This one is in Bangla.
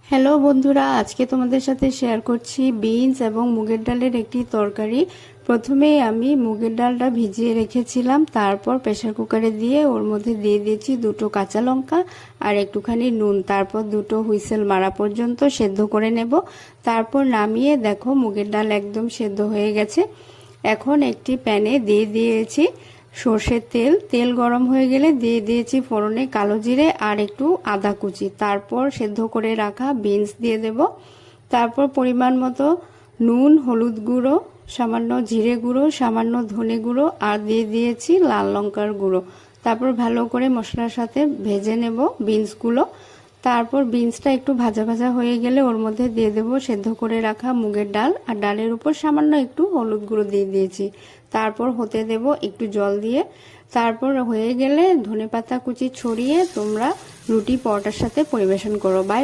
হ্যালো বন্ধুরা, আজকে তোমাদের সাথে শেয়ার করছি বিনস এবং মুগের ডালের একটি তরকারি। প্রথমেই আমি মুগের ডালটা ভিজিয়ে রেখেছিলাম, তারপর প্রেসার কুকারে দিয়ে ওর মধ্যে দিয়ে দিয়েছি দুটো কাঁচা লঙ্কা আর একটুখানি নুন। তারপর দুটো হুইসেল মারা পর্যন্ত সেদ্ধ করে নেব। তারপর নামিয়ে দেখো মুগের ডাল একদম সেদ্ধ হয়ে গেছে। এখন একটি প্যানে দিয়ে দিয়েছি সর্ষের তেল। তেল গরম হয়ে গেলে দিয়ে দিয়েছি ফোড়নে কালো জিরে আর একটু আদা কুচি। তারপর সেদ্ধ করে রাখা বিনস দিয়ে দেব। তারপর পরিমাণ মতো নুন, হলুদ গুঁড়ো, সামান্য জিরে গুঁড়ো, সামান্য ধনে গুঁড়ো আর দিয়ে দিয়েছি লাল লঙ্কার গুঁড়ো। তারপর ভালো করে মশলার সাথে ভেজে নেব বিনসগুলো। তারপর বিনসটা একটু ভাজা ভাজা হয়ে গেলে ওর মধ্যে দিয়ে দেব সেদ্ধ করে রাখা মুগের ডাল আর ডালের উপর সামান্য একটু হলুদ গুঁড়ো দিয়ে দিয়েছি। তারপর হতে দেব একটু জল দিয়ে। তারপর হয়ে গেলে ধনেপাতা কুচি ছড়িয়ে তোমরা রুটি পরোটার সাথে পরিবেশন করো। বাই।